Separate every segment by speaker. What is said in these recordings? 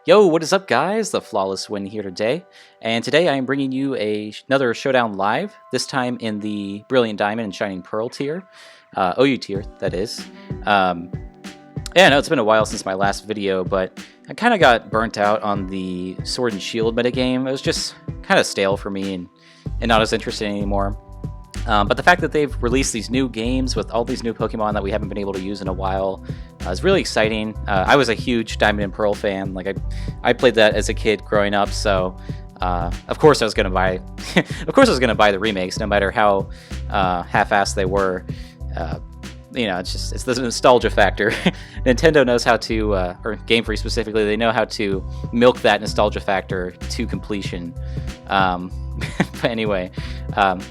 Speaker 1: Yo, what is up, guys? The Flawless Win here today, and today I am bringing you another Showdown live, this time in the Brilliant Diamond and Shining Pearl tier, OU tier, that is. Yeah, I know it's been a while since my last video, but I kind of got burnt out on the Sword and Shield metagame. It was just kind of stale for me and not as interesting anymore. But the fact that they've released these new games with all these new Pokemon that we haven't been able to use in a while is really exciting. I was a huge Diamond and Pearl fan. Like I played that as a kid growing up, so of course I was gonna buy. Of course I was gonna buy the remakes, no matter how half-assed they were. You know, it's the nostalgia factor. Nintendo knows how to, or Game Freak specifically, they know how to milk that nostalgia factor to completion. But anyway,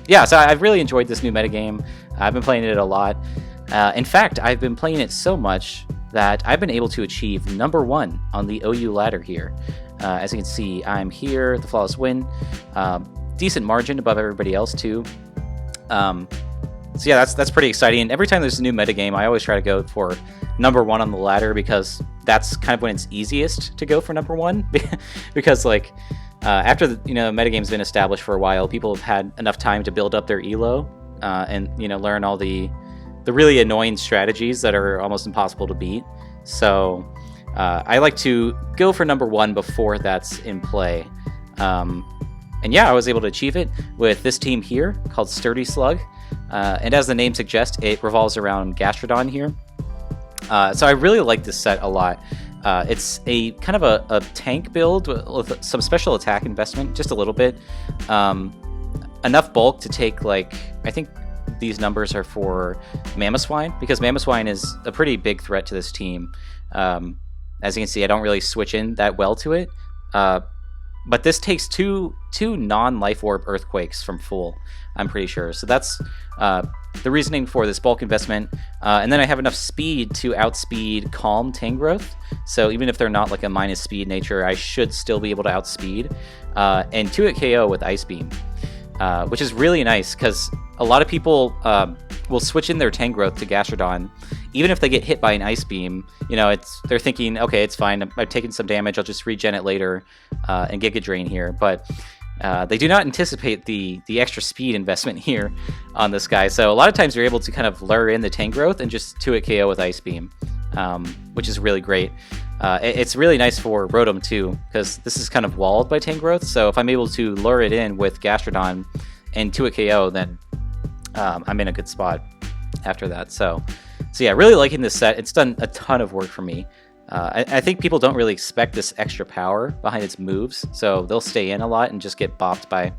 Speaker 1: yeah, so I've really enjoyed this new metagame. I've been playing it a lot. In fact, I've been playing it so much that I've been able to achieve #1 on the OU ladder here. As you can see, I'm here, the Flawless Win. Decent margin above everybody else, too. So yeah, that's pretty exciting. Every time there's a new metagame, I always try to go for #1 on the ladder, because that's kind of when it's easiest to go for #1. Because like after the metagame's been established for a while, people have had enough time to build up their elo and learn all the really annoying strategies that are almost impossible to beat. So I like to go for #1 before that's in play. And yeah, I was able to achieve it with this team here called Sturdy Slug. And as the name suggests, it revolves around Gastrodon here. So I really like this set a lot. It's a kind of a tank build with some special attack investment, just a little bit. Enough bulk to take, like, I think these numbers are for Mamoswine, because Mamoswine is a pretty big threat to this team. As you can see, I don't really switch in that well to it. But this takes two non-life orb earthquakes from full, I'm pretty sure. So that's the reasoning for this bulk investment. And then I have enough speed to outspeed Calm Tangrowth. So even if they're not like a minus speed nature, I should still be able to outspeed. And 2-hit KO with Ice Beam, which is really nice, because a lot of people will switch in their Tangrowth to Gastrodon. Even if they get hit by an Ice Beam, they're thinking, okay, it's fine, I've taken some damage, I'll just regen it later and Giga Drain here. But they do not anticipate the extra speed investment here on this guy. So a lot of times you're able to kind of lure in the Tangrowth and just 2-hit KO with Ice Beam, which is really great. It's really nice for Rotom too, because this is kind of walled by Tangrowth. So if I'm able to lure it in with Gastrodon and 2-hit KO, then I'm in a good spot after that. So yeah, really liking this set. It's done a ton of work for me. I think people don't really expect this extra power behind its moves, so they'll stay in a lot and just get bopped by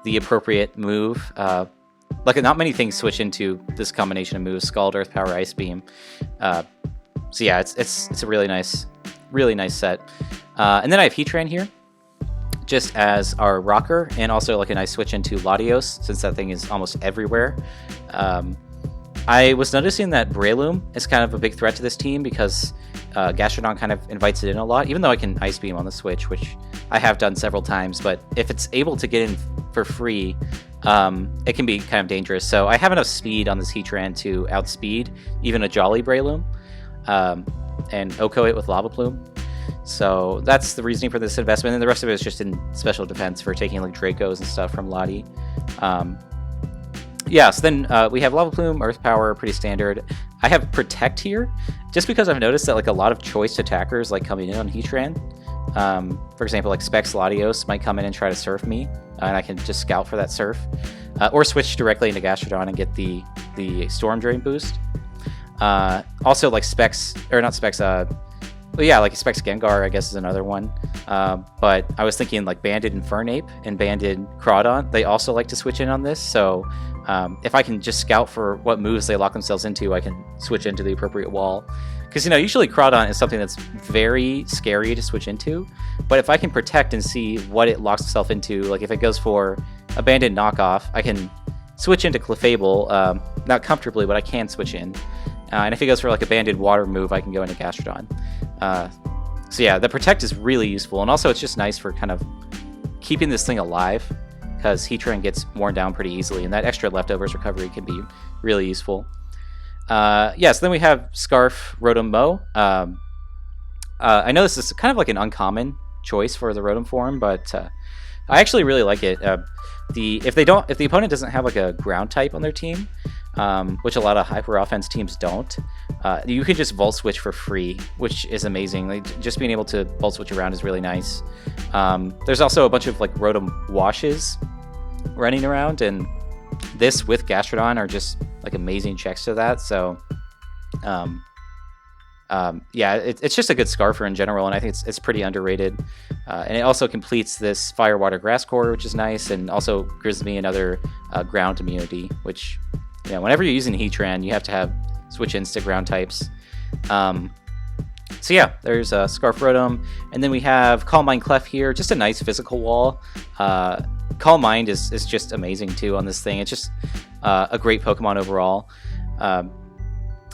Speaker 1: the appropriate move. Like, not many things switch into this combination of moves: Scald, Earth Power, Ice Beam. So yeah, it's a really nice set. And then I have Heatran here, just as our rocker, and also like a nice switch into Latios, since that thing is almost everywhere. I was noticing that Breloom is kind of a big threat to this team, because Gastrodon kind of invites it in a lot, even though I can Ice Beam on the switch, which I have done several times. But if it's able to get in for free, it can be kind of dangerous. So I have enough speed on this Heatran to outspeed even a Jolly Breloom, and Oko it with Lava Plume. So that's the reasoning for this investment, and the rest of it is just in special defense for taking like Dracos and stuff from Lottie. Yeah, so then we have Lava Plume, Earth Power, pretty standard. I have Protect here, just because I've noticed that like a lot of choice attackers like coming in on Heatran. For example, like Specs Latios might come in and try to surf me, and I can just scout for that surf. Or switch directly into Gastrodon and get the Storm Drain boost. Also like Specs, or not Specs, well, yeah, like Specs Gengar, I guess, is another one. But I was thinking like Banded Infernape and Banded Crawdon, they also like to switch in on this. So if I can just scout for what moves they lock themselves into, I can switch into the appropriate wall. Because, usually Crawdon is something that's very scary to switch into. But if I can protect and see what it locks itself into, like if it goes for a Banded Knockoff, I can switch into Clefable, not comfortably, but I can switch in. And if it goes for like a Banded Water move, I can go into Gastrodon. So yeah, the Protect is really useful, and also it's just nice for kind of keeping this thing alive, because Heatran gets worn down pretty easily, and that extra leftovers recovery can be really useful. Yeah, so then we have Scarf, Rotom, Mow. I know this is kind of like an uncommon choice for the Rotom form, but I actually really like it. If the opponent doesn't have like a ground type on their team, which a lot of hyper offense teams don't, you can just Volt Switch for free, which is amazing. Like, just being able to Volt Switch around is really nice. There's also a bunch of like Rotom washes running around, and this with Gastrodon are just like amazing checks to that. So yeah, it's just a good Scarfer in general, and I think it's pretty underrated. And it also completes this Fire, Water, Grass core, which is nice, and also gives me another ground immunity, which, yeah, whenever you're using Heatran, you have to have switch-ins to ground types. So yeah, there's Scarf Rotom, and then we have Calm Mind Clef here, just a nice physical wall. Calm Mind is just amazing too on this thing. It's just a great Pokemon overall.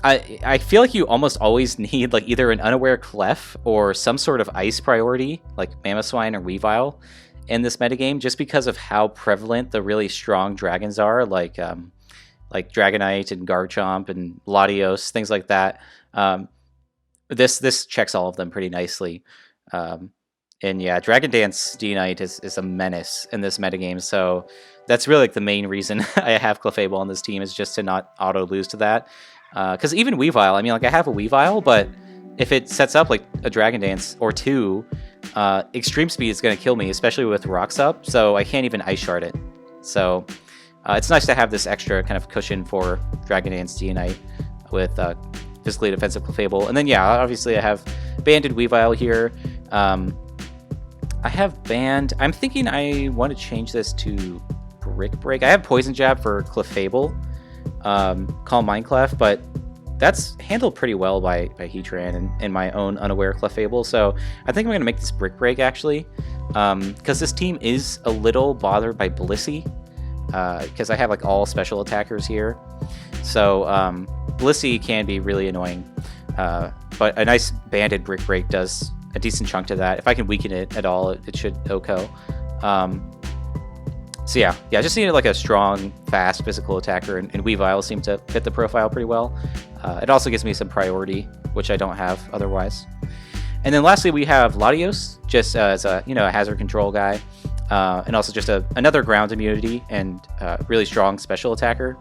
Speaker 1: I feel like you almost always need like either an Unaware Clef or some sort of ice priority, like Mamoswine or Weavile, in this metagame, just because of how prevalent the really strong dragons are, like Dragonite and Garchomp and Latios, things like that. This checks all of them pretty nicely. And yeah, Dragon Dance D-Knight is a menace in this metagame, so that's really like the main reason I have Clefable on this team, is just to not auto-lose to that. Because even Weavile, I mean, like, I have a Weavile, but if it sets up like a Dragon Dance or two, Extreme Speed is going to kill me, especially with Rocks up, so I can't even Ice Shard it. So it's nice to have this extra kind of cushion for Dragon Dance D-Knight with physically defensive Clefable. And then, yeah, obviously I have Banded Weavile here. I have Banned... I'm thinking I want to change this to Brick Break. I have Poison Jab for Clefable. Calm Mind Clef, but that's handled pretty well by Heatran and my own Unaware Clefable, so I think I'm going to make this Brick Break, actually, because this team is a little bothered by Blissey, because I have like all special attackers here, so Blissey can be really annoying, but a nice Banded Brick Break does a decent chunk to that. If I can weaken it at all, it should OHKO. So yeah, just needed like a strong, fast physical attacker, and Weavile seemed to fit the profile pretty well. It also gives me some priority, which I don't have otherwise. And then lastly, we have Latios, just as a a hazard control guy, and also just another ground immunity and really strong special attacker.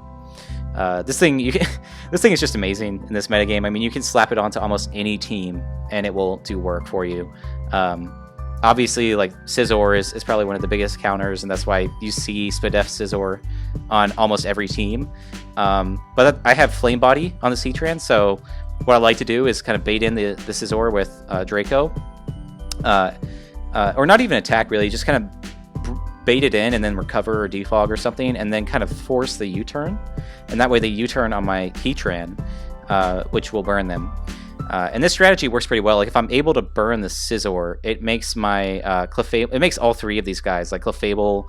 Speaker 1: This thing is just amazing in this metagame. I mean, you can slap it onto almost any team, and it will do work for you. Obviously, like, Scizor is probably one of the biggest counters, and that's why you see Spadef Scizor on almost every team. But I have Flame Body on the Heatran, so what I like to do is kind of bait in the Scizor with Draco. Or not even attack, really, just kind of bait it in and then recover or defog or something, and then kind of force the U-turn. And that way they U-turn on my Heatran, which will burn them. And this strategy works pretty well. Like, if I'm able to burn the Scizor, it makes my Clefable... It makes all three of these guys, like Clefable,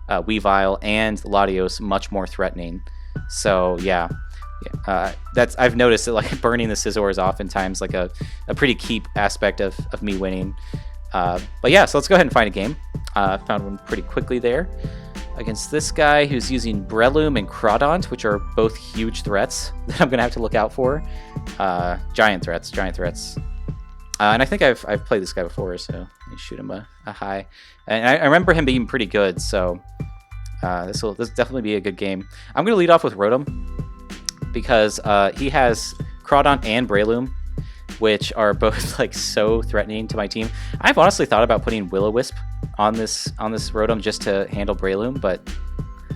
Speaker 1: Weavile, and Latios, much more threatening. So, yeah. I've noticed that, like, burning the Scizor is oftentimes, like, a pretty key aspect of me winning. But yeah, so let's go ahead and find a game. Found one pretty quickly there against this guy who's using Breloom and Crawdont, which are both huge threats that I'm going to have to look out for. Giant threats. And I think I've played this guy before, so let me shoot him a high. And I remember him being pretty good, so this will definitely be a good game. I'm going to lead off with Rotom, because he has Crawdont and Breloom, which are both like so threatening to my team. I've honestly thought about putting Will-O-Wisp on this Rotom just to handle Breloom, but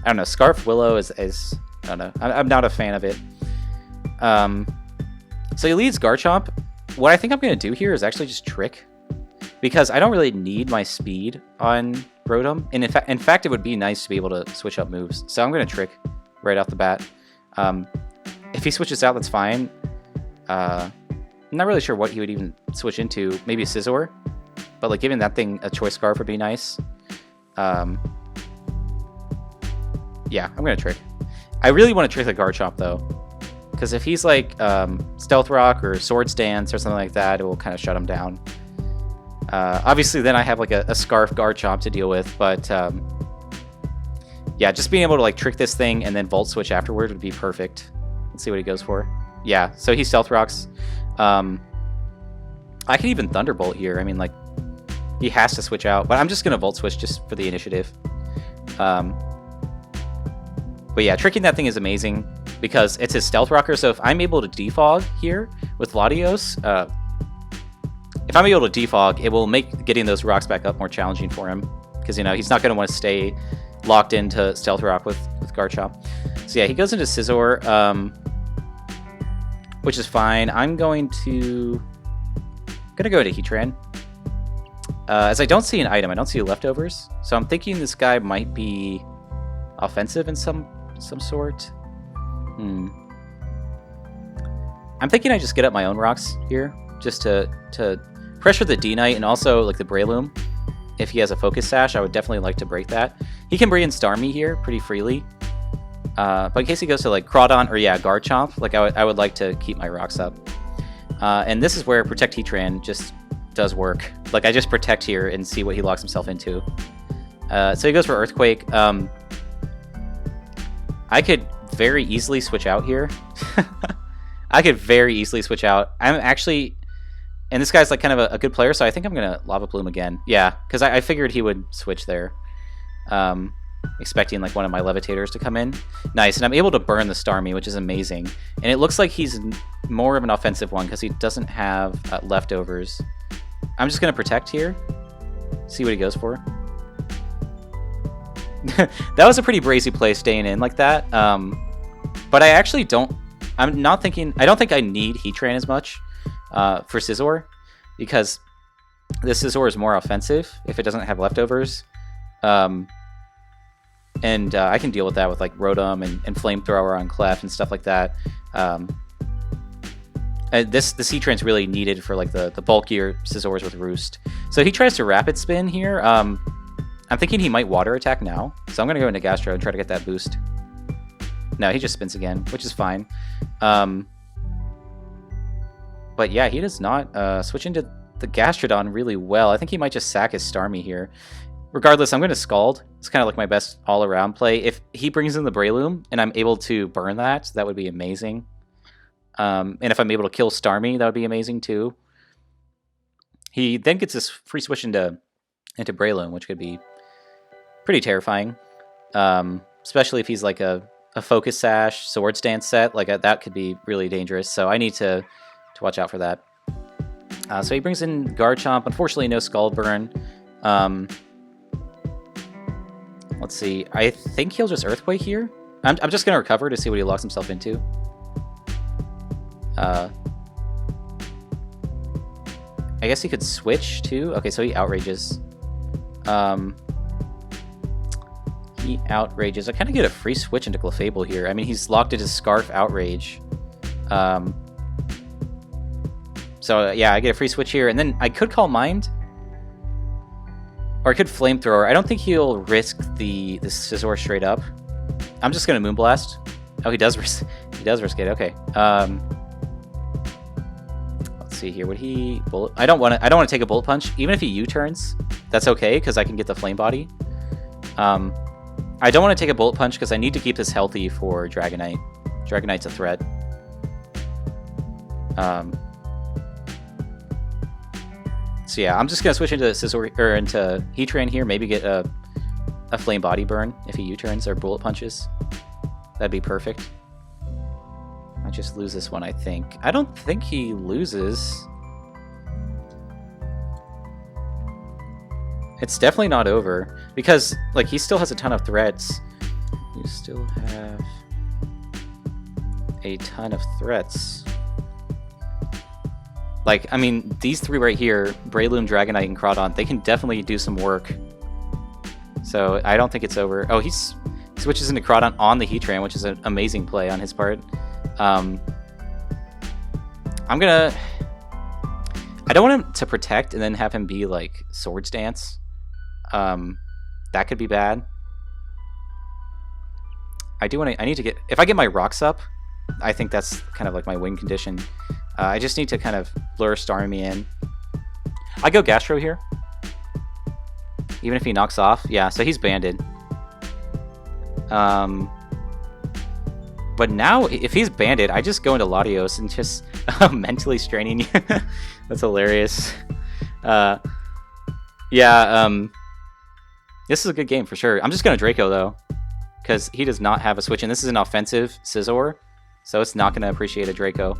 Speaker 1: I don't know. Scarf Willow is I don't know. I'm not a fan of it. So he leads Garchomp. What I think I'm going to do here is actually just Trick, because I don't really need my speed on Rotom, and in fact, it would be nice to be able to switch up moves. So I'm going to Trick right off the bat. If he switches out, that's fine. I'm not really sure what he would even switch into. Maybe a Scizor, but like giving that thing a Choice Scarf would be nice. Yeah, I'm going to Trick. I really want to Trick the Garchomp, though, because if he's like Stealth Rock or Swords Dance or something like that, it will kind of shut him down. Obviously, then I have like a Scarf Garchomp to deal with, but yeah, just being able to like trick this thing and then Volt Switch afterward would be perfect. Let's see what he goes for. Yeah, so he Stealth Rocks. I could even Thunderbolt here. I mean, like, he has to switch out, but I'm just gonna Volt Switch just for the initiative. But yeah, tricking that thing is amazing because it's his Stealth Rocker, so if I'm able to defog here with Latios, if I'm able to defog, it will make getting those rocks back up more challenging for him, because, you know, he's not going to want to stay locked into Stealth Rock with Garchomp. So yeah, he goes into Scizor, which is fine. I'm going to go into Heatran. As I don't see an item, I don't see leftovers, so I'm thinking this guy might be offensive in some sort. I'm thinking I just get up my own rocks here, just to pressure the D-Knight, and also like the Breloom. If he has a Focus Sash, I would definitely like to break that. He can bring in Starmie here pretty freely. But in case he goes to like Crawdon or yeah, Garchomp, like I would like to keep my rocks up. And this is where Protect Heatran just does work. Like I just protect here and see what he locks himself into. So he goes for Earthquake. I could very easily switch out here. I could very easily switch out. I'm actually, and this guy's like kind of a good player, so I think I'm gonna Lava Plume again. Yeah, because I figured he would switch there. Expecting like one of my Levitators to come in. Nice, and I'm able to burn the Starmie, which is amazing. And it looks like he's more of an offensive one because he doesn't have leftovers. I'm just gonna protect here. See what he goes for. That was a pretty brazy play staying in like that. But I actually don't. I'm not thinking. I don't think I need Heatran as much for Scizor, because this Scizor is more offensive if it doesn't have leftovers. And I can deal with that with like Rotom and Flamethrower on Clef and stuff like that. This Heatran's really needed for like the bulkier Scizors with Roost. So he tries to Rapid Spin here. I'm thinking he might Water Attack now, so I'm going to go into Gastro and try to get that boost. No, he just spins again, which is fine. But yeah, he does not switch into the Gastrodon really well. I think he might just sack his Starmie here. Regardless, I'm going to Scald. It's kind of like my best all-around play. If he brings in the Breloom and I'm able to burn that, that would be amazing. And if I'm able to kill Starmie, that would be amazing too. He then gets this free switch into Breloom, which could be pretty terrifying. Especially if he's like a Focus Sash, Swords Dance set. Like that could be really dangerous. So I need to watch out for that. So he brings in Garchomp. Unfortunately, no Scald Burn. Let's see. I think he'll just Earthquake here. I'm just going to recover to see what he locks himself into. I guess he could switch too. Okay, so he Outrages. He Outrages. I kind of get a free switch into Clefable here. I mean, he's locked into Scarf Outrage. So yeah, I get a free switch here, and then I could Call Mind. Or I could Flamethrower. I don't think he'll risk the Scizor straight up. I'm just gonna Moonblast. Oh, he does risk it. Okay. Let's see here. Would he bullet? I don't want to take a Bullet Punch. Even if he U-turns, that's okay because I can get the Flame Body. I don't want to take a Bullet Punch because I need to keep this healthy for Dragonite. Dragonite's a threat. So yeah, I'm just gonna switch into Scizor or into Heatran here. Maybe get a Flame Body Burn if he U-turns or Bullet Punches. That'd be perfect. I just lose this one, I think. I don't think he loses. It's definitely not over because like he still has a ton of threats. You still have a ton of threats. Like, I mean, these three right here, Breloom, Dragonite, and Crawdon, they can definitely do some work. So I don't think it's over. Oh, he switches into Crawdon on the Heatran, which is an amazing play on his part. I don't want him to protect and then have him be like Swords Dance. That could be bad. I need to get, if I get my rocks up, I think that's kind of like my win condition. I just need to kind of lure Starmie in. I go Gastro here. Even if he knocks off. Yeah, so he's banded. But now, if he's banded, I just go into Latios and just mentally straining you. That's hilarious. This is a good game for sure. I'm just going to Draco, though, because he does not have a switch, and this is an offensive Scizor, so it's not going to appreciate a Draco.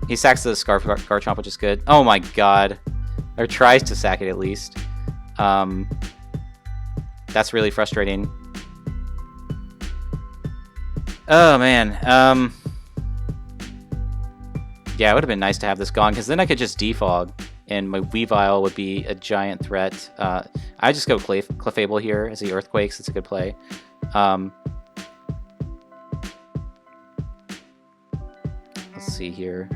Speaker 1: He sacks the Garchomp, which is good. Oh my god. Or tries to sack it, at least. That's really frustrating. Oh, man. Yeah, it would have been nice to have this gone, because then I could just defog, and my Weavile would be a giant threat. I just go Clefable here as he Earthquakes. It's a good play. Let's see here.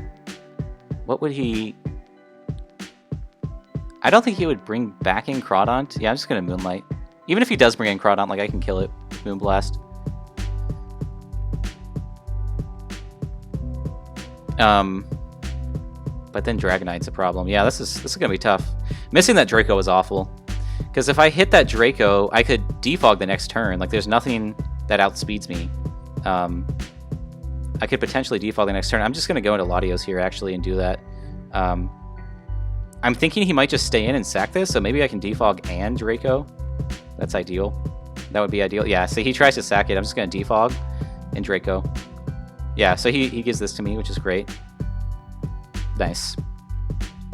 Speaker 1: What would he... I don't think he would bring back in Crawdont. Yeah, I'm just going to Moonlight. Even if he does bring in Crawdont, like, I can kill it. Moonblast. But then Dragonite's a problem. Yeah, this is gonna be tough. Missing that Draco was awful. Because if I hit that Draco, I could defog the next turn. Like, there's nothing that outspeeds me. I could potentially defog the next turn. I'm just gonna go into Latios here, actually, and do that. I'm thinking he might just stay in and sack this, so maybe I can defog and Draco. That's ideal. That would be ideal. Yeah, so he tries to sack it. I'm just gonna defog and Draco. Yeah, so he gives this to me, which is great. Nice.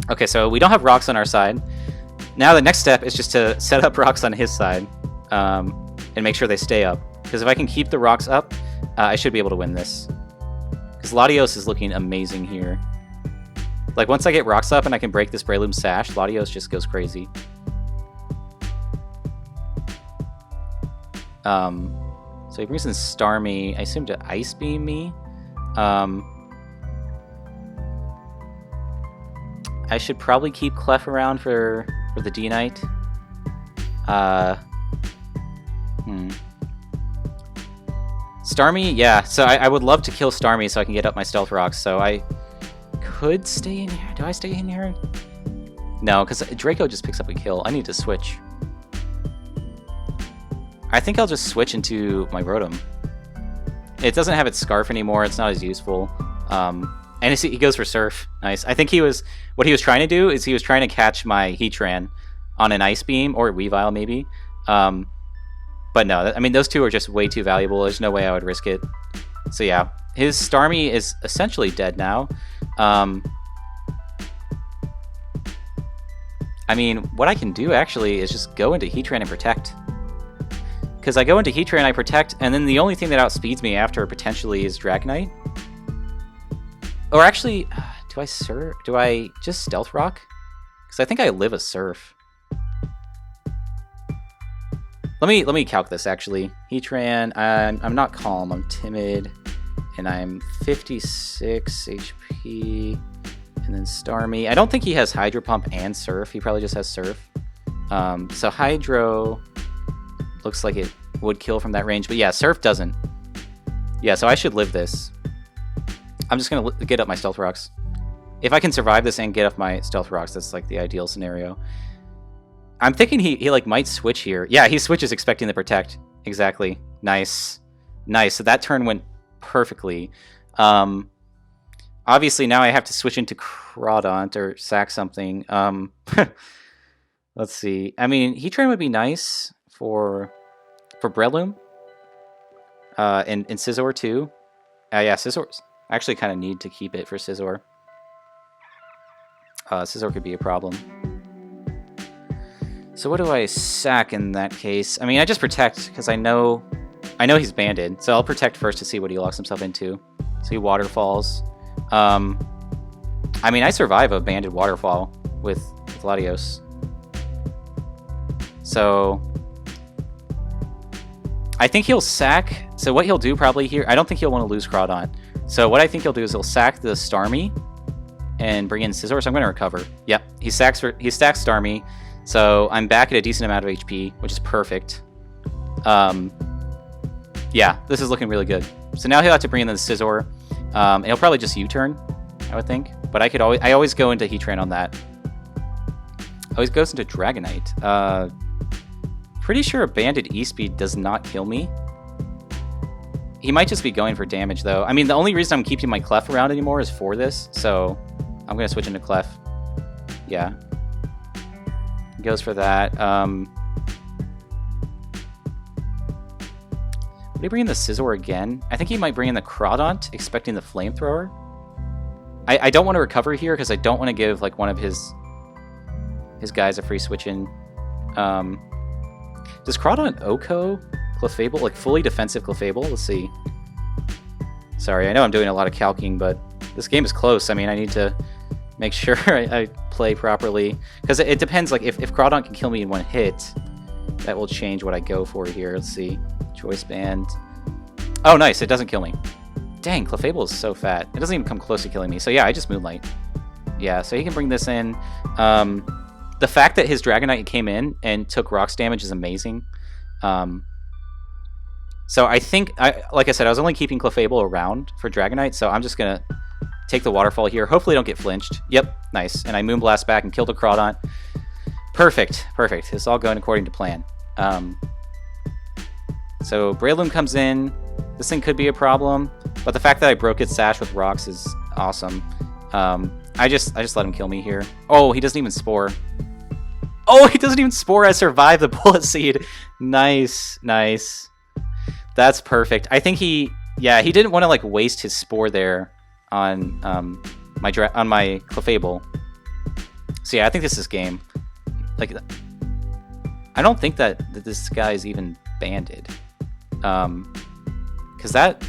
Speaker 1: Okay, so we don't have rocks on our side. Now the next step is just to set up rocks on his side and make sure they stay up. Because if I can keep the rocks up, I should be able to win this. Because Latios is looking amazing here. Like, once I get rocks up and I can break this Breloom Sash, Latios just goes crazy. So he brings in Starmie, I assume, to Ice Beam me. I should probably keep Clef around for the D-Knight. Starmie, yeah. So I would love to kill Starmie so I can get up my Stealth Rocks. So I could stay in here. Do I stay in here? No, because Draco just picks up a kill. I need to switch. I think I'll just switch into my Rotom. It doesn't have its Scarf anymore. It's not as useful. And he goes for Surf. Nice. I think what he was trying to do is he was trying to catch my Heatran on an Ice Beam, or Weavile maybe. But no, I mean, those two are just way too valuable. There's no way I would risk it. So yeah, his Starmie is essentially dead now. I mean, what I can do actually is just go into Heatran and Protect. Because I go into Heatran, I Protect, and then the only thing that outspeeds me after potentially is Dragonite. Or actually, do I just Stealth Rock? Because I think I live a Surf. Let me calc this actually. Heatran, I'm not Calm, I'm Timid, and I'm 56 HP. And then Starmie. I don't think he has Hydro Pump and Surf. He probably just has Surf. So Hydro looks like it would kill from that range, but yeah, Surf doesn't. Yeah, so I should live this. I'm just gonna get up my Stealth Rocks. If I can survive this and get up my Stealth Rocks, that's like the ideal scenario. I'm thinking he like might switch here. Yeah, he switches expecting the Protect. Exactly. Nice. Nice. So that turn went perfectly. Obviously now I have to switch into Crawdont or sack something. Let's see. I mean, Heatran would be nice for Breloom. And Scizor too. Yeah, Scizor's. I actually kind of need to keep it for Scizor. Scizor could be a problem. So what do I sack in that case? I mean, I just Protect, because I know he's banded. So I'll Protect first to see what he locks himself into. So he Waterfalls. I mean, I survive a banded Waterfall with Latios. So I think he'll sack. So what he'll do probably here, I don't think he'll want to lose Crawdont. So what I think he'll do is he'll sack the Starmie and bring in Scizor. So I'm going to recover. Yep, he stacks Starmie. So I'm back at a decent amount of HP, which is perfect. Yeah, this is looking really good. So now he'll have to bring in the Scizor. And he'll probably just U-turn, I would think. But I always go into Heatran on that. Always goes into Dragonite. Pretty sure a banded E-Speed does not kill me. He might just be going for damage, though. I mean, the only reason I'm keeping my Clef around anymore is for this, so I'm going to switch into Clef. Yeah. He goes for that. Would he bring in the Scizor again? I think he might bring in the Crawdont, expecting the Flamethrower. I don't want to recover here because I don't want to give like one of his guys a free switch in. Does Crawdont Oko Clefable, like fully defensive Clefable? Let's see. Sorry, I know I'm doing a lot of calking, but this game is close. I mean, I need to make sure I play properly because it depends. Like if Crawdont can kill me in one hit, that will change what I go for here. Let's see. Choice Band. Oh, nice. It doesn't kill me. Dang, Clefable is so fat. It doesn't even come close to killing me. So yeah, I just Moonlight. Yeah, so he can bring this in. The fact that his Dragonite came in and took rocks damage is amazing. So I think, like I said, I was only keeping Clefable around for Dragonite, so I'm just going to take the Waterfall here. Hopefully I don't get flinched. Yep, nice. And I Moonblast back and kill the Crawdont. Perfect, perfect. It's all going according to plan. So Breloom comes in. This thing could be a problem, but the fact that I broke its Sash with rocks is awesome. I just let him kill me here. Oh, he doesn't even Spore. Oh, he doesn't even Spore. I survived the Bullet Seed. Nice, nice. That's perfect. I think he didn't want to like waste his Spore there on my Clefable. So yeah, I think this is game. Like, I don't think that this guy is even banded. Because that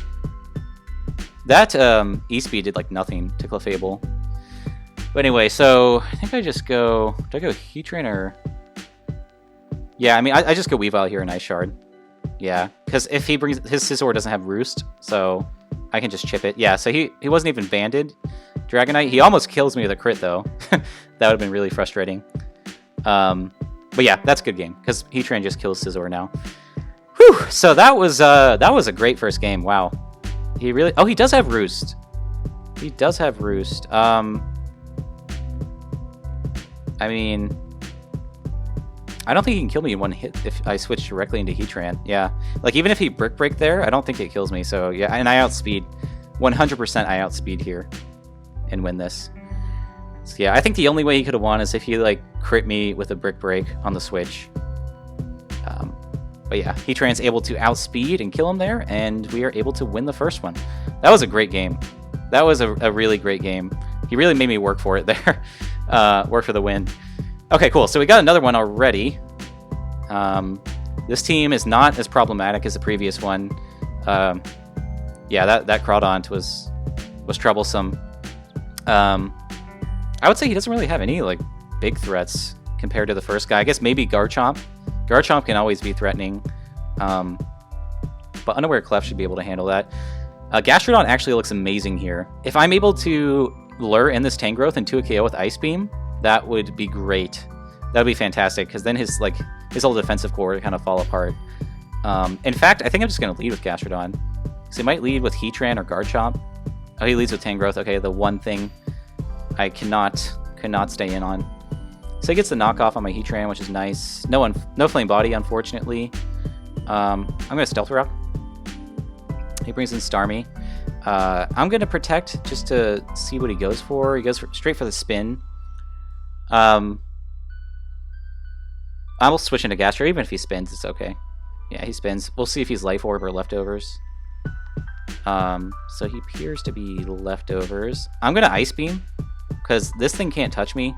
Speaker 1: E-Speed did like nothing to Clefable. But anyway, so I think I just go. Do I go Heatran or? Yeah, I mean I just go Weavile here and Ice Shard. Yeah, because if he brings his Scizor doesn't have Roost, so I can just chip it. Yeah, so he wasn't even banded. Dragonite, he almost kills me with a crit though. That would have been really frustrating. But yeah, that's a good game because Heatran just kills Scizor now. Whew! So that was a great first game. Wow, he really. Oh, he does have Roost. He does have Roost. I mean, I don't think he can kill me in one hit if I switch directly into Heatran. Yeah, like even if he Brick Break there, I don't think it kills me. So yeah, and I outspeed, 100% I outspeed here, and win this. So yeah, I think the only way he could have won is if he like crit me with a Brick Break on the switch. But yeah, Heatran's able to outspeed and kill him there, and we are able to win the first one. That was a great game. That was a really great game. He really made me work for it there. Work for the win. Okay, cool. So we got another one already. This team is not as problematic as the previous one. Yeah, that Crawdont was troublesome. I would say he doesn't really have any like big threats compared to the first guy. I guess maybe Garchomp. Garchomp can always be threatening, but Unaware Clef should be able to handle that. Gastrodon actually looks amazing here. If I'm able to lure in this Tangrowth into a KO with Ice Beam, that would be great. That would be fantastic, because then his whole defensive core would kind of fall apart. In fact, I think I'm just going to lead with Gastrodon. So he might lead with Heatran or Garchomp. Oh, he leads with Tangrowth. Okay, the one thing I cannot stay in on. So he gets the knockoff on my Heatran, which is nice. No Flame Body, unfortunately. I'm going to Stealth Rock. He brings in Starmie. I'm going to Protect just to see what he goes for. He goes straight for the spin. I will switch into Gastro. Even if he spins, it's okay. Yeah, he spins. We'll see if he's Life Orb or Leftovers. So he appears to be Leftovers. I'm going to Ice Beam, because this thing can't touch me.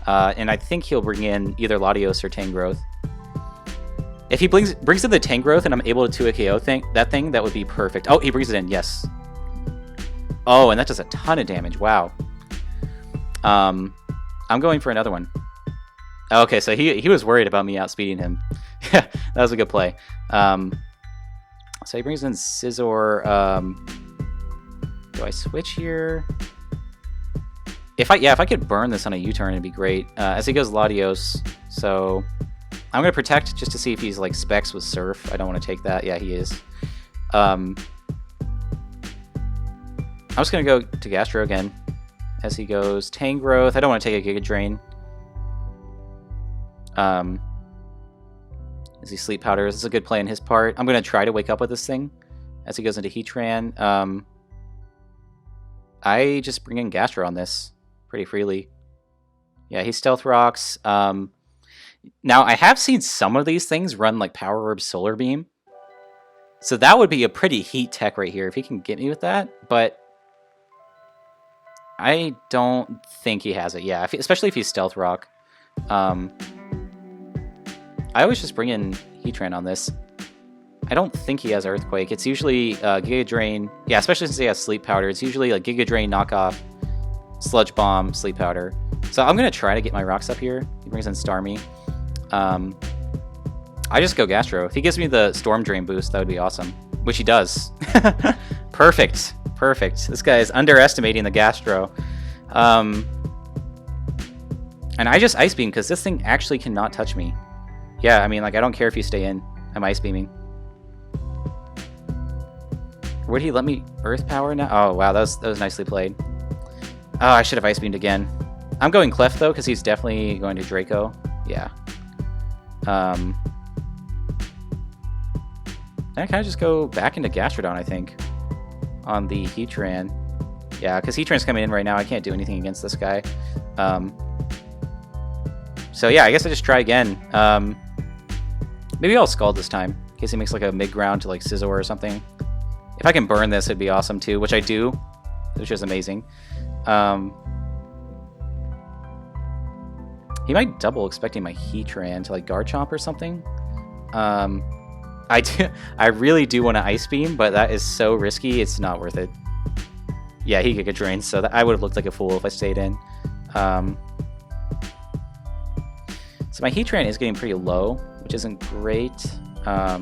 Speaker 1: And I think he'll bring in either Latios or Tangrowth. If he brings in the Tangrowth and I'm able to 2 KO that would be perfect. Oh, he brings it in, yes. Oh, and that does a ton of damage. Wow. I'm going for another one. Okay, so he was worried about me outspeeding him. Yeah, that was a good play. So he brings in Scizor. Do I switch here? If I could burn this on a U-turn, it'd be great. As he goes Latios, so I'm gonna Protect just to see if he's like Specs with Surf. I don't want to take that. Yeah, he is. I'm just gonna go to Gastro again. As he goes Tangrowth. I don't want to take a Giga Drain. As he Sleep Powders, this is a good play on his part. I'm gonna try to wake up with this thing as he goes into Heatran. I just bring in Gastro on this pretty freely. Yeah, he Stealth Rocks. Now, I have seen some of these things run like Power Orb Solar Beam. So that would be a pretty heat tech right here if he can get me with that. But I don't think he has it. Yeah, especially if he's Stealth Rock. I always just bring in Heatran on this. I don't think he has Earthquake. It's usually Giga Drain. Yeah, especially since he has Sleep Powder. It's usually like Giga Drain, Knockoff, Sludge Bomb, Sleep Powder. So I'm going to try to get my rocks up here. He brings in Starmie. I just go Gastro. If he gives me the Storm Drain boost, that would be awesome. Which he does. Perfect. Perfect. This guy is underestimating the Gastro. And I just Ice Beam because this thing actually cannot touch me. Yeah, I mean, like, I don't care if you stay in. I'm Ice Beaming. Would he let me Earth Power now? Oh, wow, that was nicely played. Oh, I should have Ice Beamed again. I'm going Clef, though, because he's definitely going to Draco. Yeah. Then I kind of just go back into Gastrodon, I think, on the Heatran. Yeah, because Heatran's coming in right now. I can't do anything against this guy. So yeah, I guess I just try again. Maybe I'll Scald this time, in case he makes like a mid-ground to like Scizor or something. If I can burn this, it'd be awesome too, which I do, which is amazing. He might double expecting my Heatran to like Garchomp or something. I really do want to Ice Beam, but that is so risky, it's not worth it. Yeah, he Giga Drains, so I would have looked like a fool if I stayed in. So my Heatran is getting pretty low, which isn't great. I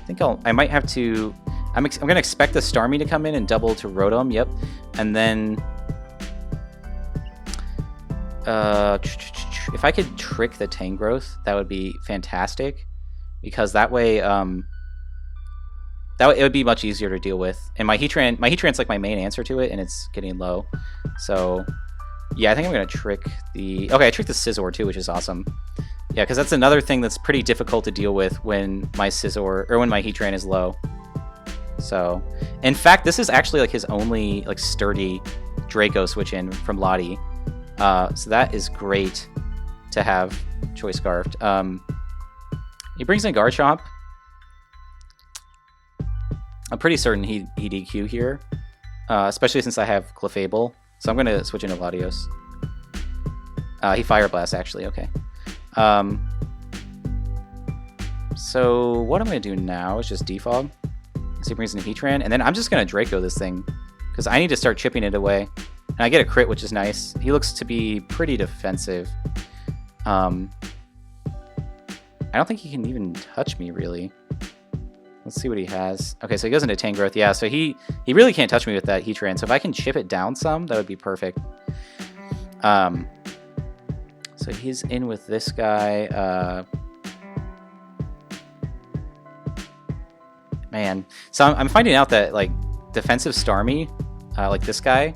Speaker 1: think I might have to... I'm going to expect the Starmie to come in and double to Rotom, yep. And then... if I could trick the Tangrowth, that would be fantastic. Because that way, it would be much easier to deal with. And my Heatran's like my main answer to it, and it's getting low. So, yeah, I think I'm going to trick the... Okay, I tricked the Scizor too, which is awesome. Yeah, because that's another thing that's pretty difficult to deal with when my Scizor, or when my Heatran is low. So, in fact, this is actually like his only like sturdy Draco switch in from Lottie. So that is great to have Choice Scarfed. He brings in Garchomp. I'm pretty certain he DQ here, especially since I have Clefable. So I'm going to switch into Latios. He Fire Blast, actually. Okay. So what I'm going to do now is just Defog. So he brings in Heatran, and then I'm just going to Draco this thing, because I need to start chipping it away. And I get a crit, which is nice. He looks to be pretty defensive. I don't think he can even touch me, really. Let's see what he has. Okay, so he goes into Tangrowth. Yeah, so he really can't touch me with that Heatran. So if I can chip it down some, that would be perfect. So he's in with this guy. Man. So I'm finding out that, like, defensive Starmie, like this guy,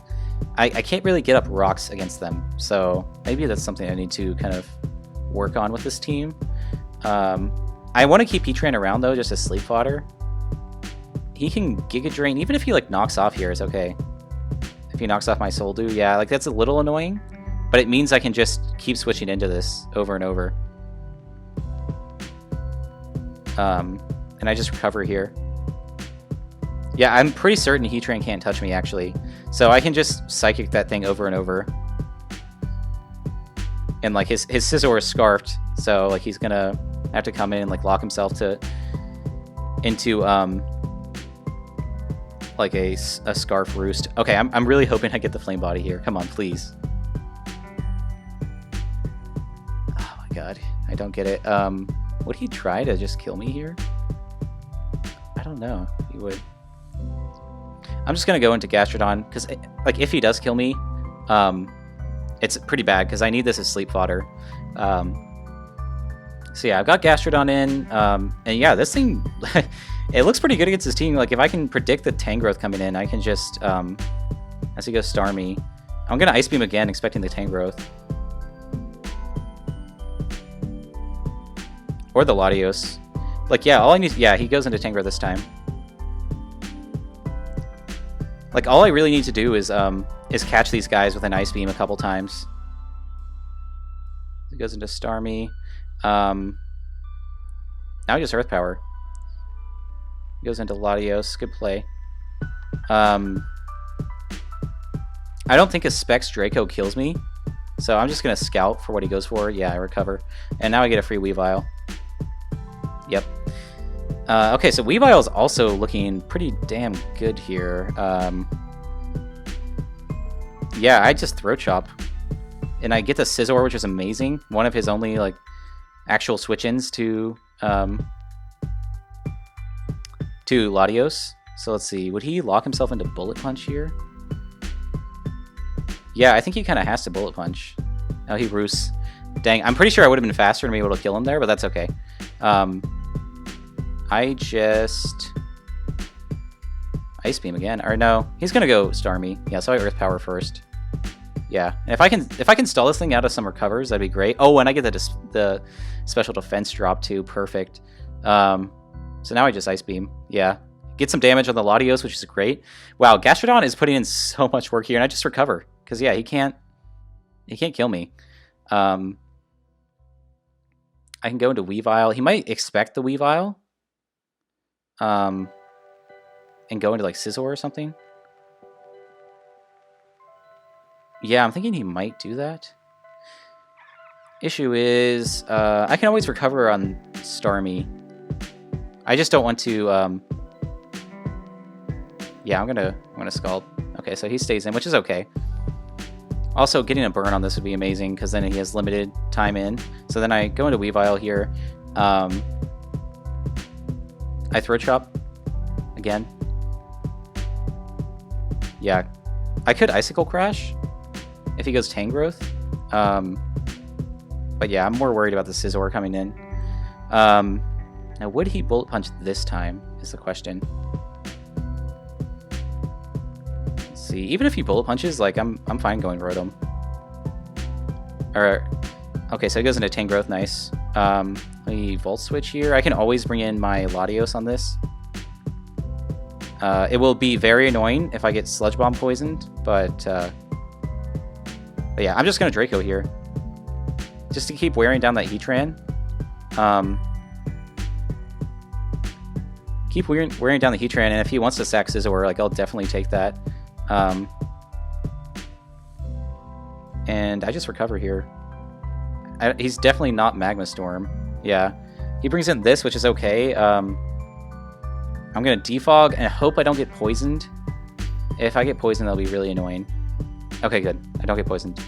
Speaker 1: I can't really get up rocks against them. So maybe that's something I need to kind of work on with this team. I want to keep Heatran around, though, just as sleep fodder. He can Giga Drain. Even if he, like, knocks off here, it's okay. If he knocks off my Soldew, yeah, like, that's a little annoying. But it means I can just keep switching into this over and over. And I just recover here. Yeah, I'm pretty certain Heatran can't touch me, actually. So I can just Psychic that thing over and over. And, like, his Scizor is Scarfed, so, like, he's gonna have to come in and, like, lock himself into like a Scarf Roost. Okay, I'm really hoping I get the Flame Body here. Come on, please. Oh my god, I don't get it. Would he try to just kill me here? I don't know. He would. I'm just gonna go into Gastrodon, because, like, if he does kill me, it's pretty bad, because I need this as sleep fodder. So yeah, I've got Gastrodon in, and yeah, this thing, it looks pretty good against his team. Like, if I can predict the Tangrowth coming in, I can just, as he goes Starmie, I'm gonna Ice Beam again, expecting the Tangrowth. Or the Latios. Like, yeah, all I need, yeah, he goes into Tangrowth this time. Like, all I really need to do is catch these guys with an Ice Beam a couple times. It goes into Starmie. Now he just Earth Power. He goes into Latios. Good play. I don't think a Specs Draco kills me, so I'm just going to scout for what he goes for. Yeah, I recover. And now I get a free Weavile. Yep. Okay, so Weavile is also looking pretty damn good here. Yeah, I just Throat Chop. And I get the Scizor, which is amazing. One of his only, like, actual switch-ins to Latios. So let's see. Would he lock himself into Bullet Punch here? Yeah, I think he kind of has to Bullet Punch. Oh, he Roosts. Dang, I'm pretty sure I would have been faster to be able to kill him there, but that's okay. I just Ice Beam again. Or no, he's gonna go Starmie. Yeah, so I Earth Power first. Yeah, and if I can stall this thing out of some recovers, that'd be great. Oh, and I get the special defense drop too. Perfect. So now I just Ice Beam. Yeah, get some damage on the Latios, which is great. Wow, Gastrodon is putting in so much work here, and I just recover because yeah, he can't kill me. I can go into Weavile. He might expect the Weavile. And go into like Scizor or something. Yeah, I'm thinking he might do that. Issue is, I can always recover on Starmie. I just don't want to, yeah, I'm gonna Scald. Okay, so he stays in, which is okay. Also, getting a burn on this would be amazing, because then he has limited time in. So then I go into Weavile here. I Throat Chop again. Yeah, I could Icicle Crash if he goes Tangrowth. But yeah, I'm more worried about the Scizor coming in. Now, would he Bullet Punch this time is the question. Let's see. Even if he Bullet Punches, like, I'm fine going Rotom. Or, okay, so he goes into Tangrowth, nice. Let me Volt Switch here. I can always bring in my Latios on this. It will be very annoying if I get Sludge Bomb poisoned, but yeah, I'm just going to Draco here. Just to keep wearing down that Heatran. Keep wearing down the Heatran, and if he wants to sack Scizor, like, I'll definitely take that. And I just recover here. He's definitely not Magma Storm. Yeah. He brings in this, which is okay. I'm going to Defog and hope I don't get poisoned. If I get poisoned, that'll be really annoying. Okay, good. I don't get poisoned.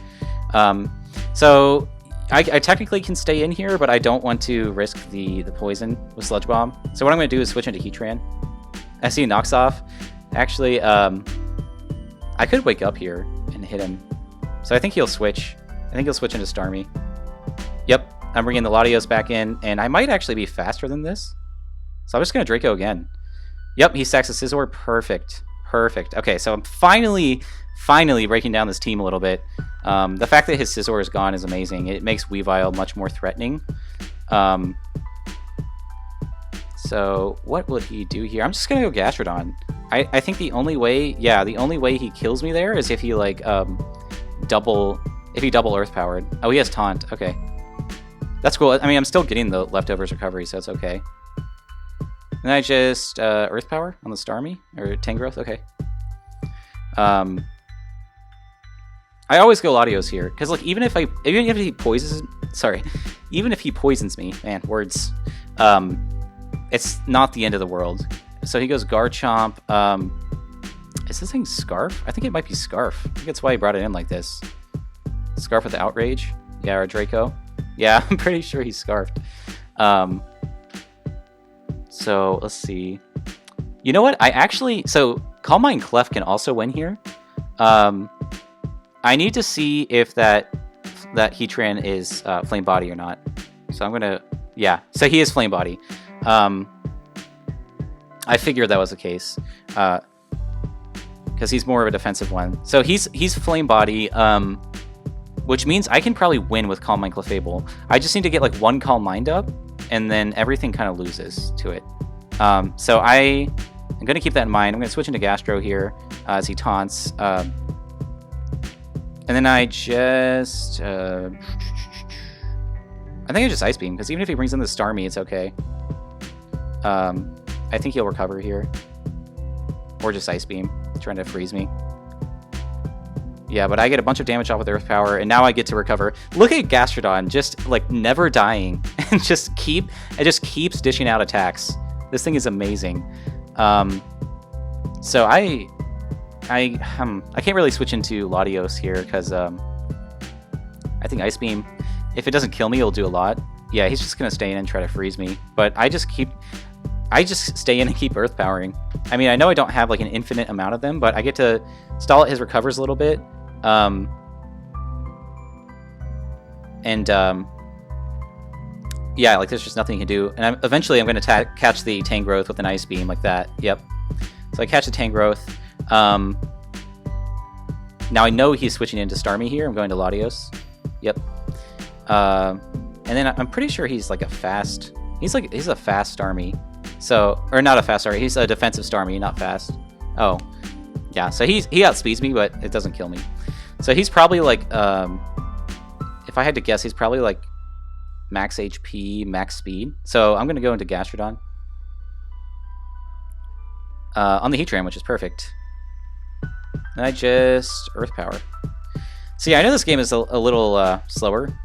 Speaker 1: So I technically can stay in here, but I don't want to risk the poison with Sludge Bomb. So what I'm going to do is switch into Heatran. I see he knocks off. Actually, I could wake up here and hit him. So I think he'll switch. I think he'll switch into Starmie. Yep, I'm bringing the Latios back in, and I might actually be faster than this. So I'm just going to Draco again. Yep, he stacks a Scizor. Perfect. Perfect. Okay, so I'm finally breaking down this team a little bit. The fact that his Scizor is gone is amazing. It makes Weavile much more threatening. So what would he do here? I'm just going to go Gastrodon. I think the only way, yeah, the only way he kills me there is if he, like, double Earth Powered. Oh, he has Taunt. Okay. That's cool. I mean, I'm still getting the leftovers recovery, so it's okay. And I just Earth Power on the Starmie or Tangrowth. Okay. I always go Latios here because, like, even if he poisons me, man, words. It's not the end of the world. So he goes Garchomp. Is this thing Scarf? I think it might be Scarf. I think that's why he brought it in like this. Scarf with the Outrage. Yeah, or Draco. Yeah, I'm pretty sure he's Scarfed. So let's see. You know what? So Calm Mind Clef can also win here. I need to see if that Heatran is Flame Body or not. So I'm gonna, yeah. So he is Flame Body. I figured that was the case because he's more of a defensive one. So he's Flame Body, which means I can probably win with Calm Mind Clefable. I just need to get like one Calm Mind up, and then everything kind of loses to it. So I I'm going to keep that in mind. I'm going to switch into Gastro here as he taunts. And then I just... I think I just Ice Beam, because even if he brings in the Starmie, it's okay. I think he'll recover here. Or just Ice Beam, trying to freeze me. Yeah, but I get a bunch of damage off with Earth Power, and now I get to recover. Look at Gastrodon, just like never dying, and it just keeps dishing out attacks. This thing is amazing. So I can't really switch into Latios here because I think Ice Beam, if it doesn't kill me, it'll do a lot. Yeah, he's just gonna stay in and try to freeze me. But I just stay in and keep Earth Powering. I mean, I know I don't have like an infinite amount of them, but I get to stall at his recovers a little bit. Yeah, like there's just nothing you can do. And eventually I'm going to catch the Tangrowth with an Ice Beam like that. Yep. So I catch the Tangrowth. Now I know he's switching into Starmie here. I'm going to Latios. Yep. And then I'm pretty sure he's like a fast... He's a fast Starmie. So, or not a fast Starmie. He's a defensive Starmie, not fast. Oh. Yeah, so he outspeeds me, but it doesn't kill me. So he's probably like... if I had to guess, he's probably like max HP, max speed. So I'm going to go into Gastrodon. On the Heatran, which is perfect. And I just Earth Power. So yeah, I know this game is a little slower,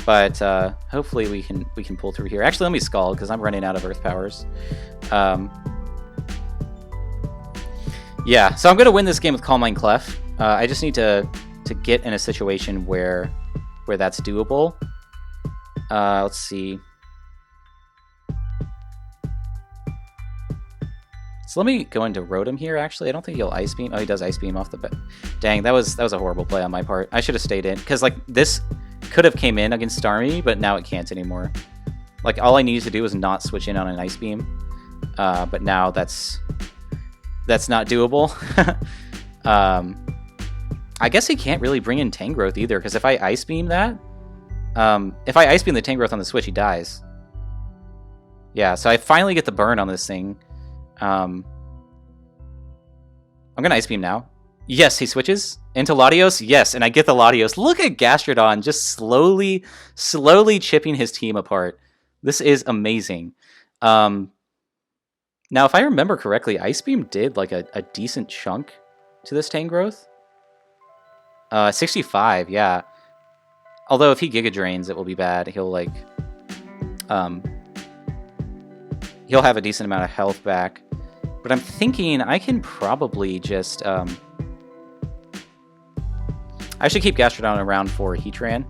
Speaker 1: but hopefully we can pull through here. Actually, let me Scald because I'm running out of Earth Powers. Yeah, so I'm gonna win this game with Calm Mind Clef. I just need to get in a situation where that's doable. Let's see. So let me go into Rotom here, actually. I don't think he'll Ice Beam. Oh, he does Ice Beam off the bat. Dang, that was a horrible play on my part. I should have stayed in. Because, like, this could have came in against Starmie, but now it can't anymore. Like, all I needed to do was not switch in on an Ice Beam. But now that's not doable. I guess he can't really bring in Tangrowth either, because if I Ice Beam that... if I Ice Beam the Tangrowth on the switch, he dies. Yeah, so I finally get the burn on this thing. I'm gonna Ice Beam now. Yes, he switches into Latios. Yes, and I get the Latios. Look at Gastrodon just slowly chipping his team apart. This is amazing. Now, if I remember correctly, Ice Beam did like a decent chunk to this Tangrowth. 65, yeah. Although if he Giga Drains, it will be bad. He'll like, he'll have a decent amount of health back. But I'm thinking I can probably just... I should keep Gastrodon around for Heatran.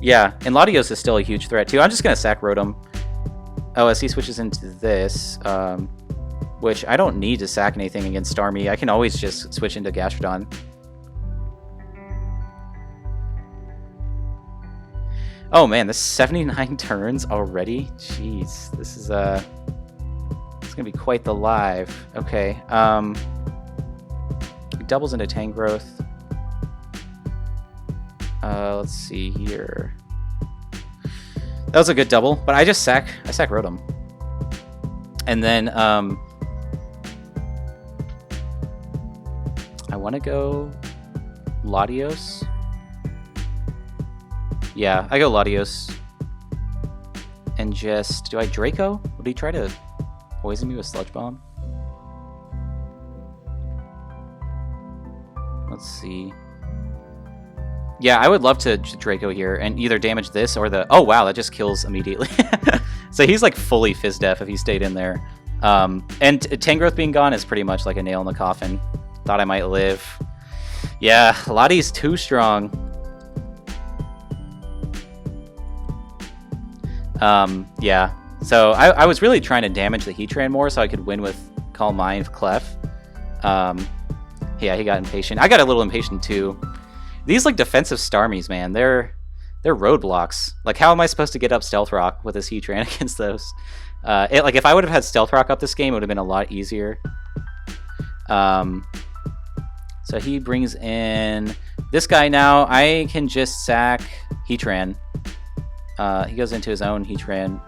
Speaker 1: Yeah, and Latios is still a huge threat too. I'm just going to sack Rotom. Oh, as he switches into this, which I don't need to sack anything against Starmie. I can always just switch into Gastrodon. Oh man, this 79 turns already? Jeez, this is it's gonna be quite the live. Okay, he doubles into Tangrowth. Let's see here. That was a good double, but I sack Rotom. And then I want to go Latios. Yeah, I go Latios. And just... Do I Draco? Would he try to poison me with Sludge Bomb? Let's see. Yeah, I would love to Draco here and either damage this or the... Oh, wow, that just kills immediately. So he's like fully Fizz Def if he stayed in there. And Tangrowth being gone is pretty much like a nail in the coffin. Thought I might live. Yeah, Lottie's too strong. Yeah, so I was really trying to damage the Heatran more so I could win with Calm Mind Clef. Yeah, he got impatient. I got a little impatient too. These like defensive Starmies, man, they're roadblocks. Like, how am I supposed to get up Stealth Rock with this Heatran against those? Like, if I would have had Stealth Rock up this game, it would have been a lot easier. So he brings in this guy now. I can just sack Heatran. He goes into his own Heatran.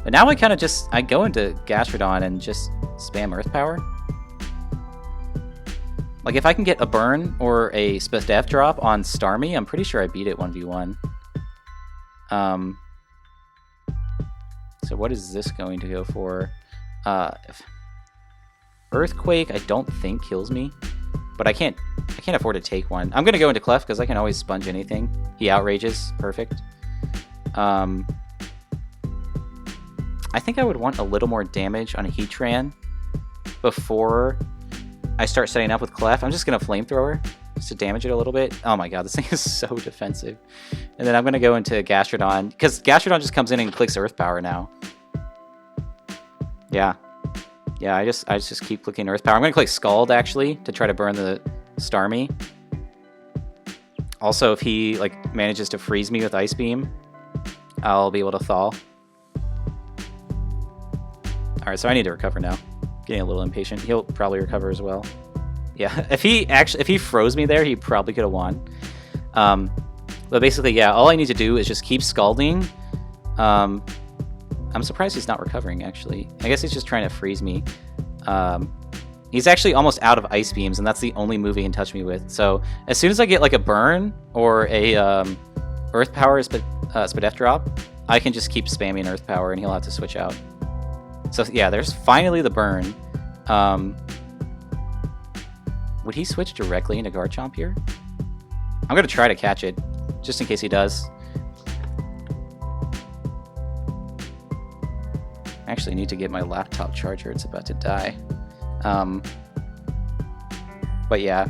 Speaker 1: But now I go into Gastrodon and just spam Earth Power. Like, if I can get a burn or a Spadef drop on Starmie, I'm pretty sure I beat it 1v1. So what is this going to go for? Earthquake, I don't think kills me, but I can't afford to take one. I'm gonna go into Clef because I can always sponge anything. He outrages, perfect. I think I would want a little more damage on a Heatran before I start setting up with Clef. I'm just gonna Flamethrower just to damage it a little bit. Oh my god, this thing is so defensive. And then I'm gonna go into Gastrodon because Gastrodon just comes in and clicks Earth Power now. Yeah, I just keep clicking Earth Power. I'm gonna click Scald actually to try to burn the Starmie. Also, if he like manages to freeze me with Ice Beam, I'll be able to thaw. All right, so I need to recover now. Getting a little impatient. He'll probably recover as well. Yeah, if he froze me there, he probably could have won. But basically, yeah, all I need to do is just keep scalding. I'm surprised he's not recovering, actually. I guess he's just trying to freeze me. He's actually almost out of Ice Beams, and that's the only move he can touch me with. So as soon as I get like a burn or a Earth Power Spadef drop, I can just keep spamming Earth Power, and he'll have to switch out. So yeah, there's finally the burn. Would he switch directly into Garchomp here? I'm going to try to catch it, just in case he does. I actually need to get my laptop charger. It's about to die. But yeah.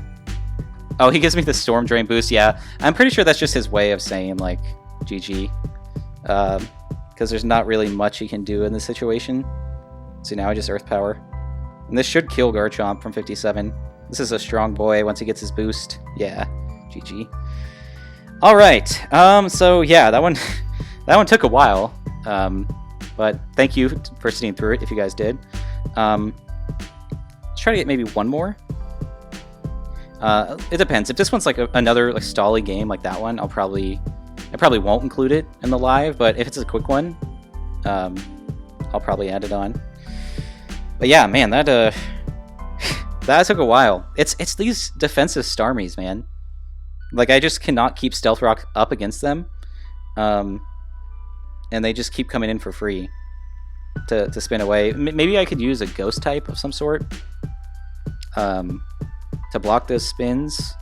Speaker 1: Oh, he gives me the Storm Drain boost. Yeah, I'm pretty sure that's just his way of saying, like, GG. Because there's not really much he can do in this situation. So now I just Earth Power. And this should kill Garchomp from 57. This is a strong boy once he gets his boost. Yeah, GG. Alright, so yeah, that one took a while. But thank you for sitting through it if you guys did. Let's try to get maybe one more. It depends. If this one's like another like stally game like that one, I probably won't include it in the live, but if it's a quick one, I'll probably add it on. But yeah, man, that took a while. It's these defensive Starmies, man. Like, I just cannot keep Stealth Rock up against them. And they just keep coming in for free to spin away. Maybe I could use a Ghost type of some sort to block those spins.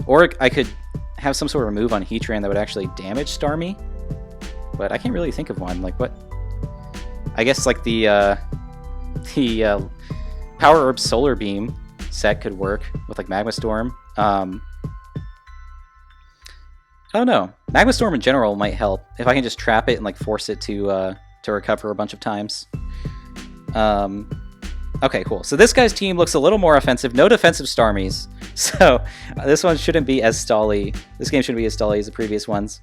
Speaker 1: Or I could have some sort of move on Heatran that would actually damage Starmie. But I can't really think of one. Like, what? I guess, like, the Power Herb Solar Beam set could work with, like, Magma Storm. I don't know. Magma Storm in general might help if I can just trap it and like force it to recover a bunch of times. Okay, cool. So this guy's team looks a little more offensive. No defensive Starmies. So this one shouldn't be as stally. This game shouldn't be as stally as the previous ones.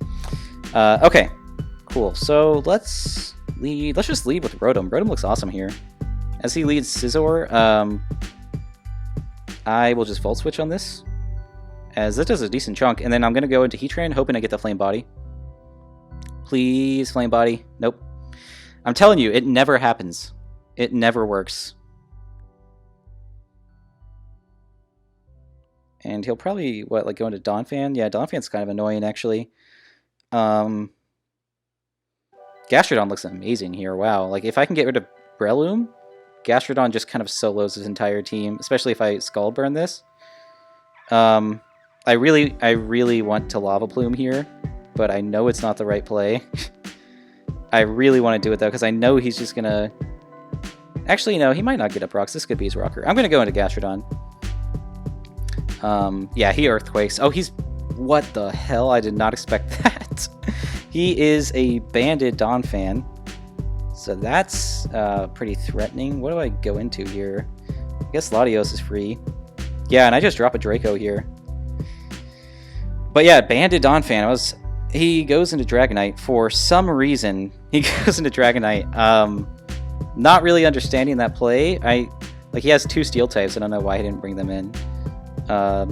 Speaker 1: Okay, cool. So let's just lead with Rotom. Rotom looks awesome here. As he leads Scizor, I will just Volt Switch on this, as that does a decent chunk, and then I'm going to go into Heatran, hoping I get the Flame Body. Please, Flame Body. Nope. I'm telling you, it never happens. It never works. And he'll probably, like go into Donphan? Yeah, Donphan's kind of annoying, actually. Gastrodon looks amazing here. Wow. Like, if I can get rid of Breloom, Gastrodon just kind of solos his entire team, especially if I Scald Burn this. I really want to Lava Plume here, but I know it's not the right play. I really want to do it, though, because I know he's just going to... Actually, no, he might not get up rocks. This could be his rocker. I'm going to go into Gastrodon. Yeah, he Earthquakes. Oh, he's... What the hell? I did not expect that. He is a banded Donphan. So that's pretty threatening. What do I go into here? I guess Latios is free. Yeah, and I just drop a Draco here. But yeah, banded Donphan. He goes into Dragonite for some reason. He goes into Dragonite. Not really understanding that play. He has two Steel types. I don't know why he didn't bring them in. I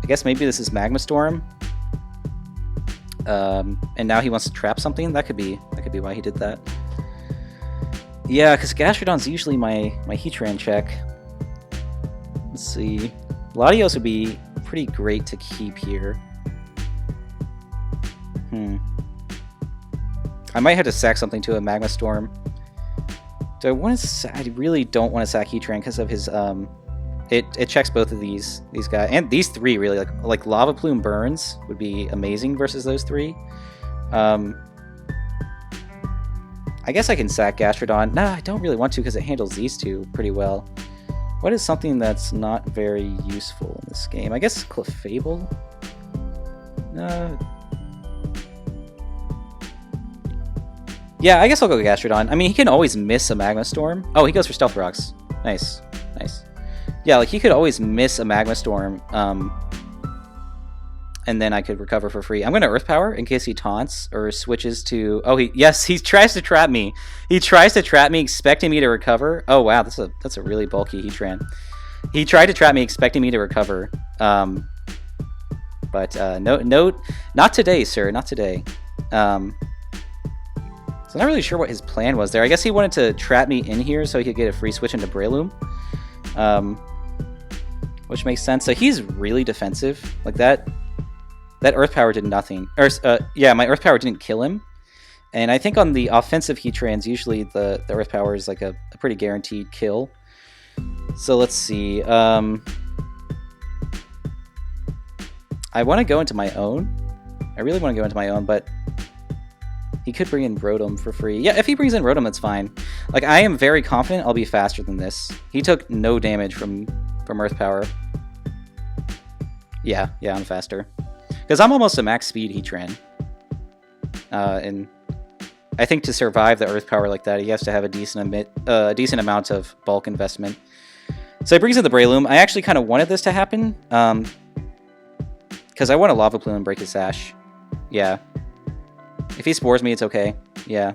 Speaker 1: guess maybe this is Magma Storm. And now he wants to trap something. That could be why he did that. Yeah, because Gastrodon's usually my Heatran check. Let's see. Latios would be pretty great to keep here. I might have to sack something to a Magma Storm. Do I want to? I really don't want to sack Heatran because of his It checks both of these guys and these three really like Lava Plume Burns would be amazing versus those three. I guess I can sack Gastrodon. Nah, I don't really want to because it handles these two pretty well. What is something that's not very useful in this game? I guess Clefable? Yeah, I guess I'll go Gastrodon. I mean, he can always miss a Magma Storm. Oh, he goes for Stealth Rocks. Nice. Nice. Yeah, like he could always miss a Magma Storm, and then I could recover for free. I'm going to Earth Power in case he taunts or switches to... Oh, he tries to trap me. He tries to trap me, expecting me to recover. Oh, wow, that's a really bulky Heatran. He tried to trap me, expecting me to recover. But no, not today, sir, not today. So I'm not really sure what his plan was there. I guess he wanted to trap me in here so he could get a free switch into Breloom. Which makes sense. So he's really defensive. Like that Earth Power did nothing. Or yeah, my Earth Power didn't kill him. And I think on the offensive Heatrans, usually the Earth Power is like a pretty guaranteed kill. So let's see. I want to go into my own. I really want to go into my own, but he could bring in Rotom for free. Yeah, if he brings in Rotom, that's fine. Like, I am very confident I'll be faster than this. He took no damage from Earth Power. Yeah, I'm faster. Because I'm almost a max speed Heatran. And I think to survive the Earth Power like that, he has to have a decent amount of bulk investment. So he brings in the Breloom. I actually kind of wanted this to happen. Because I want a Lava Plume and break his Sash. Yeah. If he spores me, it's okay. Yeah.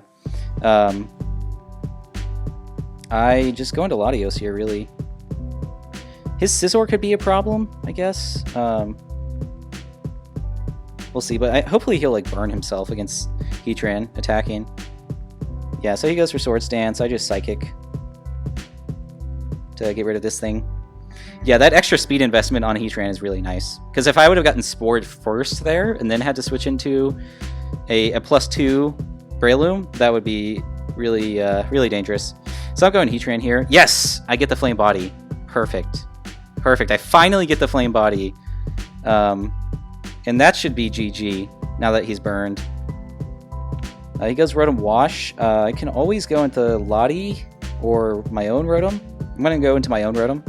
Speaker 1: I just go into Latios here, really. His Scizor could be a problem, I guess. We'll see, but hopefully he'll like burn himself against Heatran attacking. Yeah, so he goes for Swords Dance. I just Psychic to get rid of this thing. Yeah, that extra speed investment on Heatran is really nice. Because if I would have gotten Spored first there and then had to switch into a +2 Breloom, that would be really, really dangerous. So I'm going Heatran here. Yes! I get the Flame Body. Perfect. Perfect. I finally get the Flame Body. And that should be GG now that he's burned. He goes Rotom Wash. I can always go into Lottie or my own Rotom. I'm going to go into my own Rotom.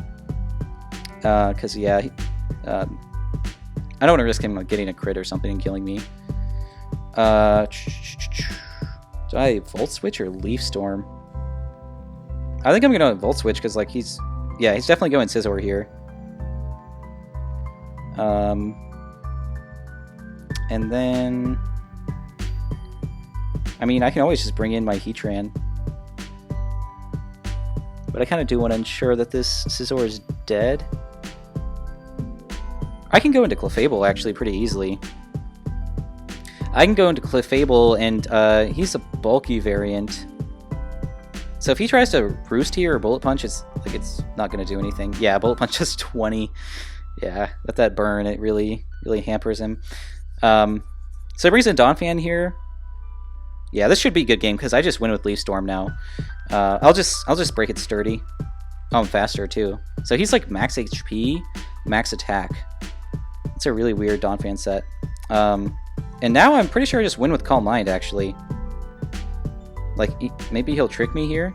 Speaker 1: Because, yeah, I don't want to risk him getting a crit or something and killing me. Do I Volt Switch or Leaf Storm? I think I'm going to Volt Switch because, like, he's definitely going Scizor here. And then... I mean, I can always just bring in my Heatran. But I kind of do want to ensure that this Scizor is dead. I can go into Clefable, actually, pretty easily. I can go into Clefable, and he's a bulky variant. So if he tries to Roost here or Bullet Punch, it's not going to do anything. Yeah, Bullet Punch does 20. Yeah, with that burn, it really hampers him. So he brings in Donphan here. Yeah, this should be a good game because I just win with Leaf Storm now. I'll just break it sturdy. Oh, I'm faster too. So he's like max HP, max attack. It's a really weird Donphan set. And now I'm pretty sure I just win with Calm Mind actually. Like maybe he'll trick me here.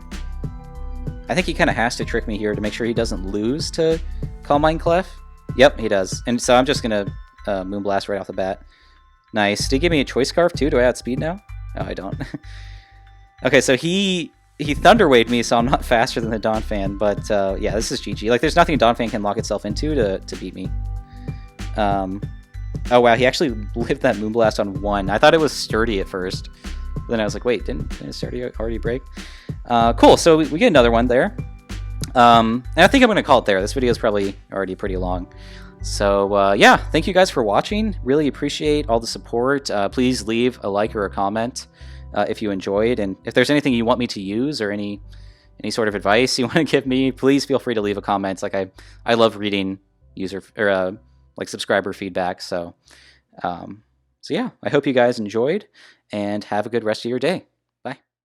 Speaker 1: I think he kind of has to trick me here to make sure he doesn't lose to Calm Mind Clef. Yep, he does. And so I'm just gonna Moonblast right off the bat. Nice. Did he give me a Choice Scarf too? Do I outspeed now? Oh, I don't. Okay, so he Thunder Waved me, so I'm not faster than the Donphan, but yeah, this is GG. Like, there's nothing Donphan can lock itself into to beat me. Oh wow, he actually lived that Moonblast on 1. I thought it was sturdy at first. Then I was like, wait, didn't sturdy already break? Cool, so we get another one there. And I think I'm going to call it there. This video is probably already pretty long. So yeah, thank you guys for watching. Really appreciate all the support. Please leave a like or a comment if you enjoyed. And if there's anything you want me to use or any sort of advice you want to give me, please feel free to leave a comment. Like I love reading user or like subscriber feedback. So yeah, I hope you guys enjoyed and have a good rest of your day.